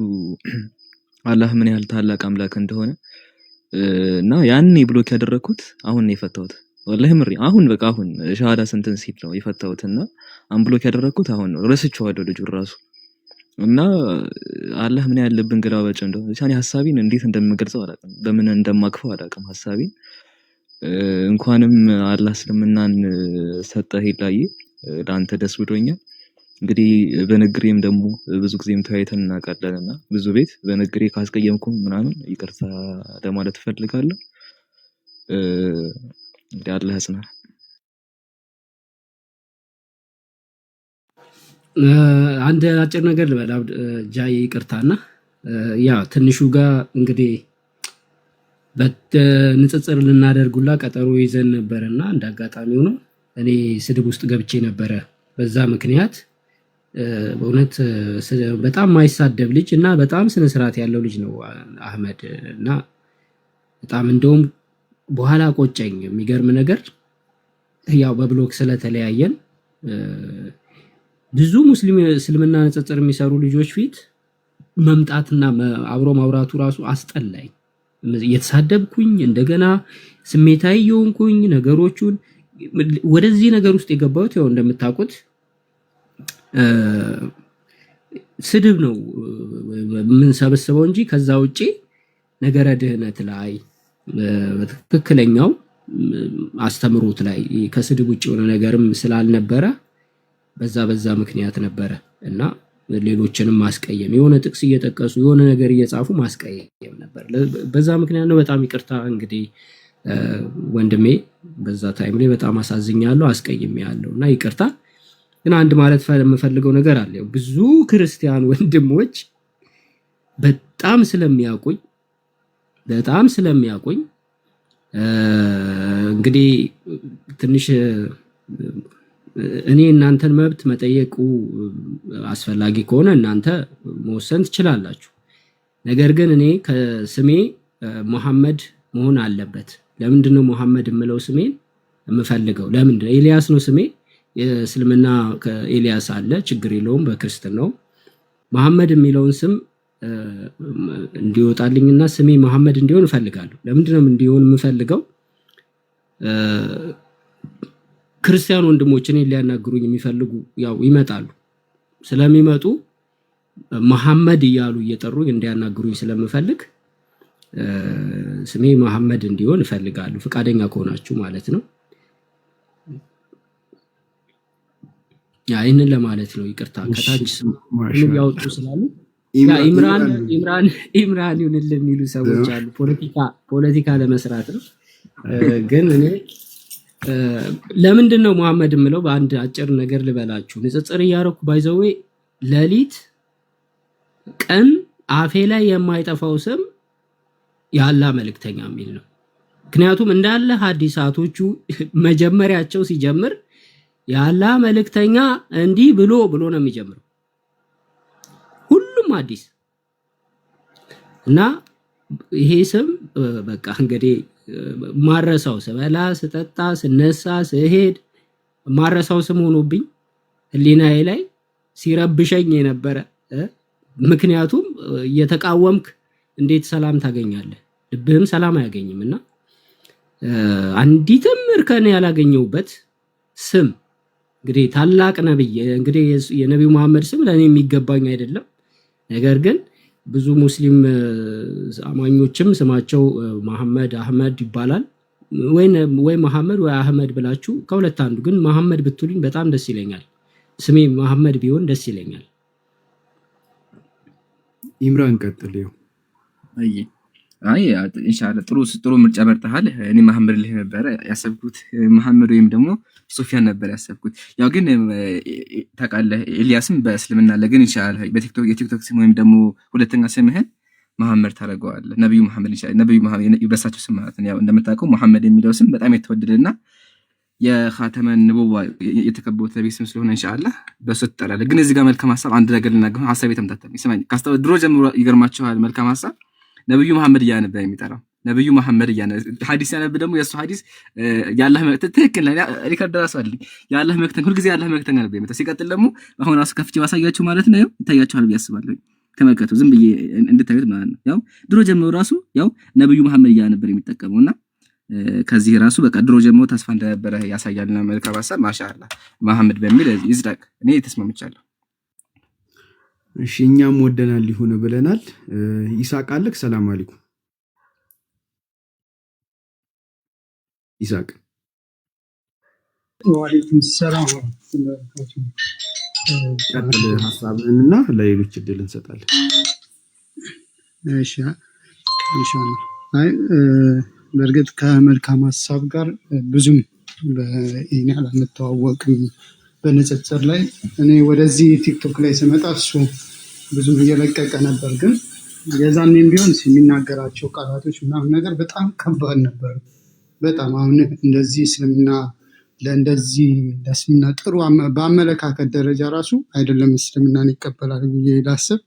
አላህ ምን ያህል ታላቅ አምላክ እንደሆነ እና ያኔ ብሎክ ያደረኩት አሁን ነው የፈታሁት። ወላሂ ምሪ አሁን በቃ አሁን ሻሃዳ ስንትን ሲል ነው የፈታሁትና አንብሎክ ያደረኩት አሁን ነው። ረስቼዋለሁ ልጁ ራሱ እና አላህ ምን ያህል ልብን ገላባጭ እንደሆነ ብቻ እኔ ሐሳቤን እንዴት እንደምገልጸው አላውቅም፣ በምን እንደማክፈው አላውቅም ሐሳቤን። እንኳንም አላህ እስልምናን ሰጠህ ይላዬ ለአንተ ደስ ብሎኛል። እንግዲህ በንግሬም ደግሞ ብዙ ጊዜም ተያይተን እናውቃለንና ብዙ ቤት በንግሬ ካስቀየምኩም ምናምን ይቅርታ ለማለት እፈልጋለሁ። እንግዲህ አላህ ያጽናህ። አንድ አጭር ነገር ልበል ጃይ ይቅርታና ያ ትንሹ ጋር እንግዲህ በንጽጽር ልናደርጉላ ቀጠሮ ይዘን ነበርና እንዳጋጣሚው ነው እኔ ስድብ ውስጥ ገብቼ ነበረ። በዛ ምክንያት በእውነት በጣም ማይሳደብ ልጅ እና በጣም ስነ ስርዓት ያለው ልጅ ነው አህመድ እና በጣም እንደውም በኋላ ቆጨኝ። የሚገርም ነገር ያው በብሎክ ስለተለያየን ብዙ ሙስሊም እስልምና ንጽጽር የሚሰሩ ልጆች ፊት መምጣትና አብሮ ማውራቱ ራሱ አስጠላኝ። እየተሳደብኩኝ እንደገና ስሜታዊ የሆንኩኝ ነገሮቹን ወደዚህ ነገር ውስጥ የገባሁት ያው እንደምታውቁት ስድብ ነው የምንሰበስበው እንጂ ከዛ ውጪ ነገረ ድህነት ላይ በትክክለኛው አስተምሮት ላይ ከስድብ ውጪ የሆነ ነገርም ስላልነበረ በዛ ምክንያት ነበረ እና ሌሎችንም ማስቀየም የሆነ ጥቅስ እየጠቀሱ የሆነ ነገር እየጻፉ ማስቀየም ነበር። በዛ ምክንያት ነው። በጣም ይቅርታ እንግዲህ ወንድሜ፣ በዛ ታይም ላይ በጣም አሳዝኛለሁ፣ አስቀይሜያለሁ እና ይቅርታ። ግን አንድ ማለት የምፈልገው ነገር አለ። ብዙ ክርስቲያን ወንድሞች በጣም ስለሚያውቁኝ እንግዲህ ትንሽ እኔ እናንተን መብት መጠየቁ አስፈላጊ ከሆነ እናንተ መወሰን ትችላላችሁ። ነገር ግን እኔ ከስሜ መሐመድ መሆን አለበት። ለምንድነው መሐመድ የምለው ስሜን የምፈልገው? ለምንድነው? ኤልያስ ነው ስሜ። የእስልምና ከኤልያስ አለ፣ ችግር የለውም። በክርስትናው መሐመድ የሚለውን ስም እንዲወጣልኝና ስሜ መሐመድ እንዲሆን እፈልጋለሁ። ለምንድነው እንዲሆን የምፈልገው? ክርስቲያን ወንድሞች እኔን ሊያናግሩኝ የሚፈልጉ ያው ይመጣሉ። ስለሚመጡ መሐመድ እያሉ እየጠሩኝ እንዲያናግሩኝ ስለምፈልግ ስሜ መሐመድ እንዲሆን እፈልጋለሁ። ፈቃደኛ ከሆናችሁ ማለት ነው። ይህንን ለማለት ነው። ይቅርታ ከታች ምንም ያወጡ ስላሉ ኢምራን ይሁንልህ የሚሉ ሰዎች አሉ። ፖለቲካ ለመስራት ነው። ግን እኔ ለምንድን ነው መሐመድ የምለው? በአንድ አጭር ነገር ልበላችሁ። ንጽጽር እያደረኩ ባይዘዌ ሌሊት ቀን አፌ ላይ የማይጠፋው ስም የአላህ መልእክተኛ የሚል ነው። ምክንያቱም እንዳለ ሐዲሳቶቹ መጀመሪያቸው ሲጀምር የአላህ መልእክተኛ እንዲህ ብሎ ነው የሚጀምረው ሁሉም ሐዲስ እና ይሄ ስም በቃ እንግዲህ ማረሳው ስበላ ስጠጣ ስነሳ ስሄድ ማረሳው ስም ሆኖብኝ ህሊናዬ ላይ ሲረብሸኝ የነበረ ምክንያቱም እየተቃወምክ እንዴት ሰላም ታገኛለህ? ልብህም ሰላም አያገኝምና አንዲትም እርከን ያላገኘውበት ስም እንግዲህ ታላቅ ነብይ እንግዲህ የነብዩ መሐመድ ስም ለኔ የሚገባኝ አይደለም። ነገር ግን ብዙ ሙስሊም አማኞችም ስማቸው መሐመድ አህመድ ይባላል። ወይ መሐመድ ወይ አህመድ ብላችሁ ከሁለት አንዱ፣ ግን መሐመድ ብትሉኝ በጣም ደስ ይለኛል። ስሜ መሐመድ ቢሆን ደስ ይለኛል። ኢምራን ቀጥልው። አይ ኢንሻአላህ ጥሩ ምርጫ መርጠሃል። እኔ መሐመድ ልህ ነበር ያሰብኩት፣ መሐመድ ወይም ደግሞ ሶፊያን ነበር ያሰብኩት። ያው ግን ታውቃለህ ኤልያስም በእስልምና አለ። ግን ኢንሻአላህ የቲክቶክ ስም ወይም ደግሞ ሁለተኛ ስምህን መሐመድ ታደርገዋለህ። ነብዩ መሐመድ ኢንሻአላህ፣ ነብዩ መሐመድ ይበሳቸው ስም ማለት ነው። ያው እንደምታውቀው መሐመድ የሚለው ስም በጣም የተወደደና የኻተመን ንቡዋ የተከበሩት ነብይ ስም ስለሆነ ኢንሻአላህ በሱ ትጠራለህ። ግን እዚህ ጋር መልካም ሐሳብ አንድ ነገር ልናገር፣ ሐሳብ የተምታተም ይስማኝ። ድሮ ጀምሮ ይገርማችኋል፣ መልካም ሐሳብ ነብዩ መሐመድ እያነበ የሚጠራው ነብዩ መሐመድ ሐዲስ ያነብ ደግሞ የሱ ሐዲስ ያላህ መልእክተኛ ትክክል ሪከርድ ራሱ አለኝ። ያላህ መልእክተኛ ሁልጊዜ ያላህ መልእክተኛ ነበር የሚመጣው። ሲቀጥል ደግሞ አሁን ራሱ ከፍቼ ማሳያችሁ ማለት ነው። ይታያችኋል ብዬ አስባለሁ። ተመልከቱ፣ ዝም ብዬ እንድታዩት ማለት ነው። ያው ድሮ ጀምሮ ራሱ ያው ነብዩ መሐመድ እያነበር የሚጠቀመውና ከዚህ ራሱ በቃ ድሮ ጀምሮ ተስፋ እንደነበረ ያሳያልና መልካም ሐሳብ ማሻአላህ መሐመድ በሚል ይዝዳቅ። እኔ ተስማምቻለሁ። እሺ እኛም ወደናል ሊሆን ብለናል። ይስሐቅ አለክ። ሰላም አለይኩም ይስሐቅ። ወአለይኩም ሰላም ወራህመቱላሂ ቀጥል ሐሳብህንና ለሌሎች እድል እንሰጣለን። እሺ ኢንሻአላህ። አይ በእርግጥ ከመልካም ሐሳብ ጋር ብዙም በእኔ አልተዋወቅም በንጽጽር ላይ። እኔ ወደዚህ ቲክቶክ ላይ ስመጣ እሱ ብዙም እየለቀቀ ነበር። ግን የዛኔም ቢሆን የሚናገራቸው ቃላቶች ምናምን ነገር በጣም ከባድ ነበር። በጣም አሁን እንደዚህ እስልምና ለእስልምና ጥሩ በአመለካከት ደረጃ ራሱ አይደለም እስልምናን ይቀበላል ብዬ ላስብ፣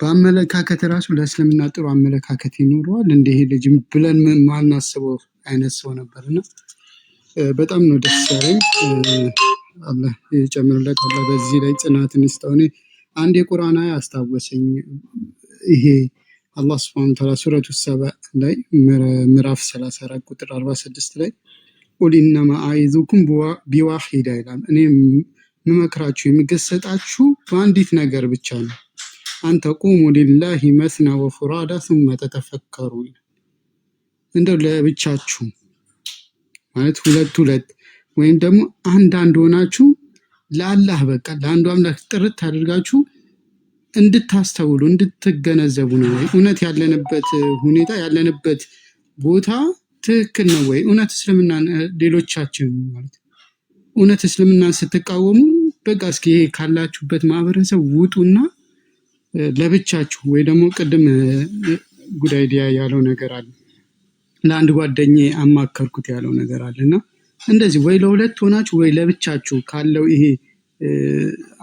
በአመለካከት ራሱ ለእስልምና ጥሩ አመለካከት ይኖረዋል እንደ ይሄ ልጅ ብለን ማናስበው አይነት ሰው ነበርና በጣም ነው ደስ ያለኝ። አላህ ይጨምርለት፣ አላህ በዚህ ላይ ጽናትን ይስጠው። እኔ አንድ የቁርአን አያ አስታወሰኝ። ይሄ አላህ ሱብሓነሁ ወተዓላ ሱረቱ ሰባ ላይ ምዕራፍ 34 ቁጥር 46 ላይ ቁል ኢነማ አዒዙኩም ቢዋሂዳ ይላል። እኔ የምመክራችሁ የምገሰጣችሁ በአንዲት ነገር ብቻ ነው። አንተ ቁሙ ሊላሂ መስና ወፉራዳ ثم ተተፈከሩ። እንደው ለብቻችሁ ማለት ሁለት ወይም ደግሞ አንድ ሆናችሁ ለአላህ በቃ ለአንዱ አምላክ ጥርት አድርጋችሁ እንድታስተውሉ እንድትገነዘቡ ነው ወይ እውነት ያለንበት ሁኔታ ያለንበት ቦታ ትክክል ነው ወይ? እውነት እስልምናን ሌሎቻችን ማለት እውነት እስልምናን ስትቃወሙ በቃ እስኪ ይሄ ካላችሁበት ማህበረሰብ ውጡና ለብቻችሁ ወይ ደግሞ ቅድም ጉዳይ ዲያ ያለው ነገር አለ ለአንድ ጓደኛዬ አማከርኩት ያለው ነገር አለና እንደዚህ ወይ ለሁለት ሆናችሁ ወይ ለብቻችሁ ካለው ይሄ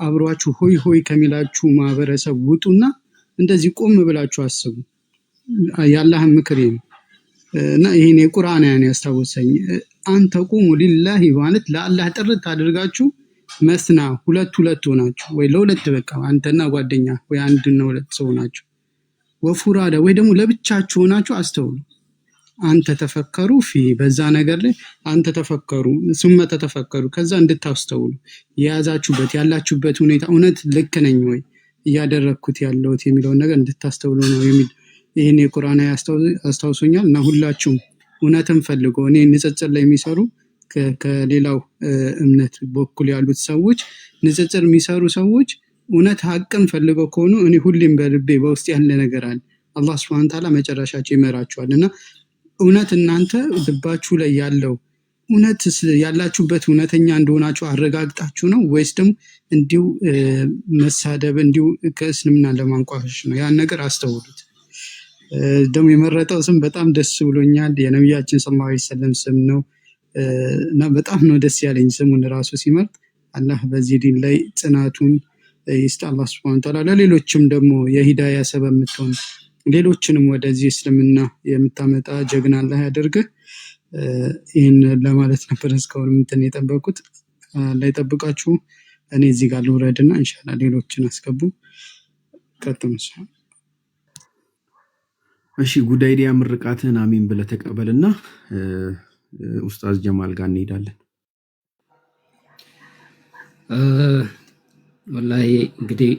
አብሯችሁ ሆይ ሆይ ከሚላችሁ ማህበረሰብ ውጡና እንደዚህ ቆም ብላችሁ አስቡ። የአላህን ምክር እና ይሄን የቁርአን ያን ያስታውሰኝ አንተ ቁሙ ሊላሂ ማለት ለአላህ ጥርት አድርጋችሁ መስና ሁለት ሆናችሁ ወይ ለሁለት በቃ አንተና ጓደኛ ወይ አንድና ሁለት ሰው ሆናችሁ ወፉራዳ ወይ ደግሞ ለብቻችሁ ሆናችሁ አስተውሉ። አንተ ተፈከሩ በዛ ነገር ላይ አንተ ተፈከሩ ثم ተተፈከሩ ከዛ እንድታስተውሉ የያዛችሁበት ያላችሁበት ሁኔታ እውነት ልክ ነኝ ወይ እያደረኩት ያለውት የሚለው ነገር እንድታስተውሉ ነው የሚል ይሄን የቁርአን አስተውሶኛል። እና ሁላችሁም እውነትን ፈልጎ እኔ ንጽጽር ላይ የሚሰሩ ከሌላው እምነት በኩል ያሉት ሰዎች ንጽጽር የሚሰሩ ሰዎች እውነት ሀቅን ፈልገው ከሆኑ እኔ ሁሌም በልቤ በውስጥ ያለ ነገር አለ አላህ Subhanahu Ta'ala መጨረሻቸው ይመራቸዋልና እውነት እናንተ ልባችሁ ላይ ያለው እውነት ያላችሁበት እውነተኛ እንደሆናችሁ አረጋግጣችሁ ነው ወይስ ደግሞ እንዲሁ መሳደብ እንዲሁ ከእስልምና ለማንቋሸሽ ነው? ያን ነገር አስተውሉት። ደግሞ የመረጠው ስም በጣም ደስ ብሎኛል። የነብያችን ሰለላሁ ዐለይሂ ወሰለም ስም ነው እና በጣም ነው ደስ ያለኝ ስሙን ራሱ ሲመርጥ። አላህ በዚህ ዲን ላይ ጽናቱን ይስጥ አላህ Subhanahu Ta'ala ለሌሎችም ደግሞ የሂዳያ ሰበብ የምትሆን ሌሎችንም ወደዚህ እስልምና የምታመጣ ጀግና አላህ ያደርግህ። ይሄን ለማለት ነበር እስካሁን እንትን የጠበቁት ላይ ጠብቃችሁ እኔ እዚህ ጋር ልውረድና ኢንሻአላህ ሌሎችን አስገቡ ቀጥምስ። እሺ ጉዳይ ዲያ ምርቃትን አሚን ብለህ ተቀበልና ኡስታዝ ጀማል ጋር እንሄዳለን። ወላሂ እንግዲህ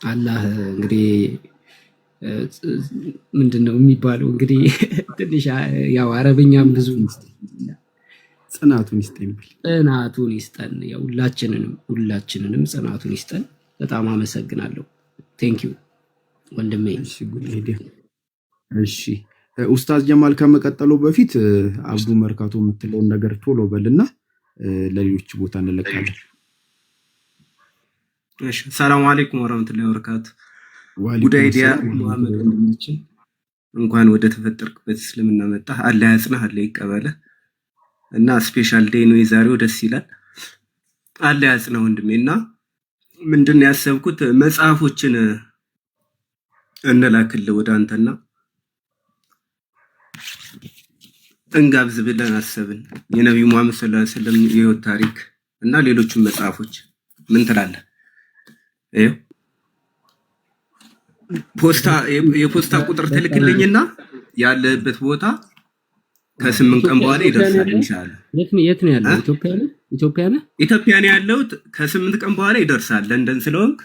አላህ እንግዲህ ምንድነው የሚባለው እንግዲህ ትንሽ ያው አረብኛም ብዙ ጽናቱን ይስጠን ያው ሁላችንንም ጽናቱን ይስጠን። በጣም አመሰግናለሁ። ቴንክ ዩ ወንድሜ። እሺ ኡስታዝ ጀማል ከመቀጠሉ በፊት አብዱ መርካቶ የምትለውን ነገር ቶሎ በልና ለሌሎች ቦታ እንለቃለን። እሺ ሰላም አለይኩም ወራህመቱላሂ ወበረካቱ። ጉዳይ ዲያ መሐመድ ወንድማችን እንኳን ወደ ተፈጠርክበት እስልምና መጣ። አላህ ያጽናህ፣ አላህ ይቀበልህ እና ስፔሻል ዴይ ነው የዛሬው። ደስ ይላል። አላህ ያጽናህ ወንድሜና ምንድነው ያሰብኩት መጽሐፎችን እንላክልህ ወደ አንተና እንጋብዝ ብለን አሰብን። የነብዩ መሐመድ ሰለላሁ ዐለይሂ ወሰለም የህይወት ታሪክ እና ሌሎችም መጽሐፎች ምን ትላለህ? የፖስታ ቁጥር ትልክልኝና ያለበት ቦታ ከ8 ቀን በኋላ ይደርሳል ኢንሻአላህ። የት ነው ያለው? ኢትዮጵያ ነው ያለው። ከ8 ቀን በኋላ ይደርሳል። ለንደን ስለሆንክ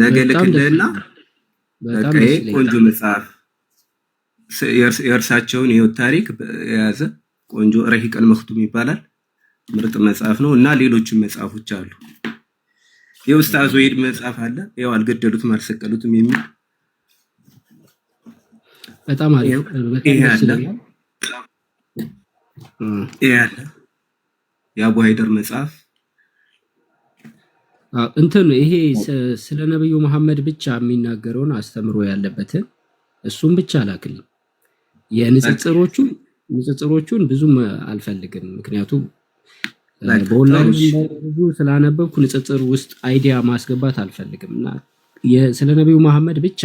ነገ ልክልህና በቃ ቆንጆ መጽሐፍ የእርሳቸውን የህይወት ታሪክ የያዘ ቆንጆ ረሂቀል መክቱም ይባላል። ምርጥ መጽሐፍ ነው እና ሌሎችም መጽሐፎች አሉ። የኡስታዝ ወይድ መጽሐፍ አለ። ያው አልገደሉትም አልሰቀሉትም የሚል በጣም አሪፍ ያለ የአቡ ሃይደር መጽሐፍ እንትን ይሄ ስለ ነብዩ መሐመድ ብቻ የሚናገረውን አስተምሮ ያለበትን እሱም ብቻ ላክልኝ። የንጽጽሮቹን ብዙም አልፈልግም፣ ምክንያቱም በኦንላይን ብዙ ስላነበብኩ ንጽጽር ውስጥ አይዲያ ማስገባት አልፈልግም እና ስለ ነብዩ መሐመድ ብቻ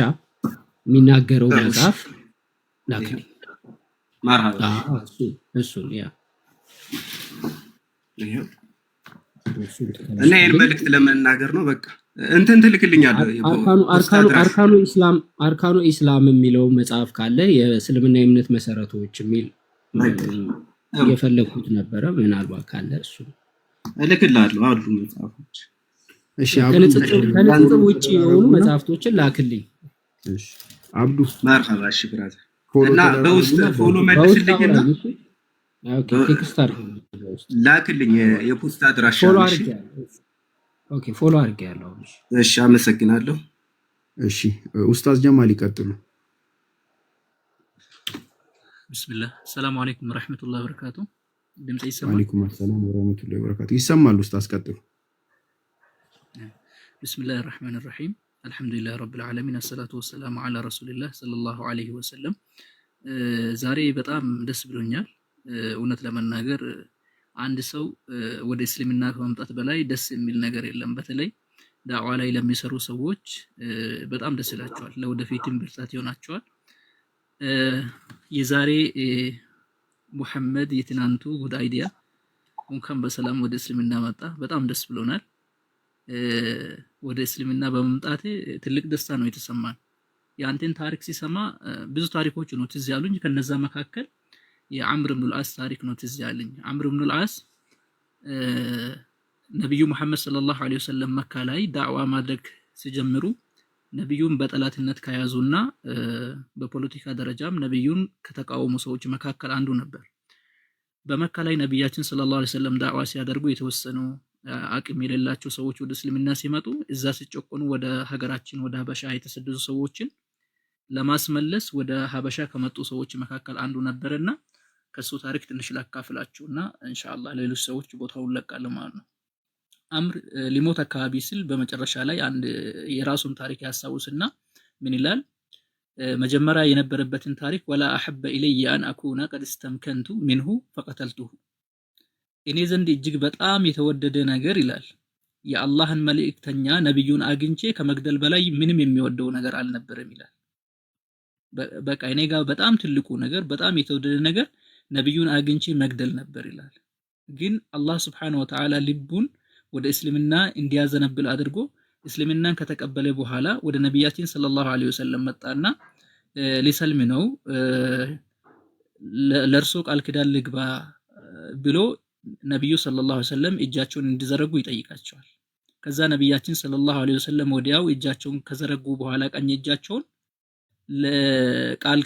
የሚናገረው መጽሐፍ ላክልኝ። ማርሃባ እሱን ያ እና ይሄን መልእክት ለመናገር ነው። በቃ እንትን ትልክልኛለህ። አርካኑ ኢስላም የሚለው መጽሐፍ ካለ የእስልምና የእምነት መሰረቶች የሚል የፈለኩት ነበረ። ምናልባት ካለ እሱ እልክልሃለሁ አሉ መጽሐፎች። እሺ ከንጽጽር ውጪ የሆኑ መጽሐፍቶችን ላክልኝ። እሺ አብዱ መርሐባ። እሺ ብራዘር እና በውስጥ ፎሎ መልስልኝና ኦኬ ቴክስት አድርግ ላክልኝ የፖስት አድራሻ ፎሎ እሺ አድርጌያለሁ። ኦኬ ፎሎ አድርጌያለሁ። እሺ አመሰግናለሁ። እሺ ኡስታዝ ጀማል ይቀጥሉ። ቢስሚላህ ሰላም አለይኩም ወራህመቱላሂ ወበረካቱ። ድምጽ ይሰማል? ወአለይኩም ሰላም ወራህመቱላሂ ወበረካቱ። ይሰማል ኡስታዝ ቀጥሉ። ቢስሚላህ الرحمن الرحيم አልহামዱሊላህ ረብል ዓለሚን አሰላቱ ወሰላሙ ዐላ ረሱሊላህ ሰለላሁ ዐለይሂ ወሰለም። ዛሬ በጣም ደስ ብሎኛል። እውነት ለመናገር አንድ ሰው ወደ እስልምና ከመምጣት በላይ ደስ የሚል ነገር የለም። በተለይ ዳዕዋ ላይ ለሚሰሩ ሰዎች በጣም ደስ ይላቸዋል፣ ለወደፊትም ብርታት ይሆናቸዋል። የዛሬ ሙሐመድ የትናንቱ ጉድ አይዲያ እንኳን በሰላም ወደ እስልምና መጣ። በጣም ደስ ብሎናል። ወደ እስልምና በመምጣቴ ትልቅ ደስታ ነው የተሰማን። የአንተን ታሪክ ሲሰማ ብዙ ታሪኮች ነው ትዝ ያሉኝ። ከነዛ መካከል የአምር ኢብኑ አልዓስ ታሪክ ነው ትዝ ያለኝ። አምር ኢብኑ አልዓስ ነብዩ መሐመድ ሰለላሁ ዐለይሂ ወሰለም መካ ላይ ዳዕዋ ማድረግ ሲጀምሩ ነብዩን በጠላትነት ከያዙና በፖለቲካ ደረጃም ነብዩን ከተቃወሙ ሰዎች መካከል አንዱ ነበር። በመካ ላይ ነብያችን ሰለላሁ ዐለይሂ ወሰለም ዳዕዋ ሲያደርጉ የተወሰኑ አቅም የሌላቸው ሰዎች ወደ እስልምና ሲመጡ እዛ ሲጨቆኑ ወደ ሀገራችን ወደ ሀበሻ የተሰደዱ ሰዎችን ለማስመለስ ወደ ሀበሻ ከመጡ ሰዎች መካከል አንዱ ነበርና ከሱ ታሪክ ትንሽ ላካፍላችሁና ኢንሻአላህ ሌሎች ሰዎች ቦታውን ለቃለ ማለት ነው። አምር ሊሞት አካባቢ ሲል በመጨረሻ ላይ አንድ የራሱን ታሪክ ያሳውስና ምን ይላል? መጀመሪያ የነበረበትን ታሪክ ወላ አሐበ ኢለየ አን አኩና ቀድ እስተምከንቱ ሚንሁ ፈቀተልቱሁ፣ እኔ ዘንድ እጅግ በጣም የተወደደ ነገር ይላል የአላህን መልእክተኛ ነብዩን አግኝቼ ከመግደል በላይ ምንም የሚወደው ነገር አልነበረም ይላል። በቃ እኔ ጋር በጣም ትልቁ ነገር በጣም የተወደደ ነገር ነብዩን አግኝቼ መግደል ነበር ይላል። ግን አላህ Subhanahu Wa Ta'ala ልቡን ወደ እስልምና እንዲያዘነብል አድርጎ እስልምናን ከተቀበለ በኋላ ወደ ነብያችን ሰለላሁ ዐለይሂ ወሰለም መጣና ሊሰልም ነው ለርሶ ቃል ኪዳን ልግባ ብሎ ነብዩ ሰለላሁ ዐለይሂ ወሰለም እጃቸውን እንዲዘረጉ ይጠይቃቸዋል። ከዛ ነብያችን ሰለላሁ ዐለይሂ ወሰለም ወዲያው እጃቸውን ከዘረጉ በኋላ ቀኝ እጃቸውን ለቃል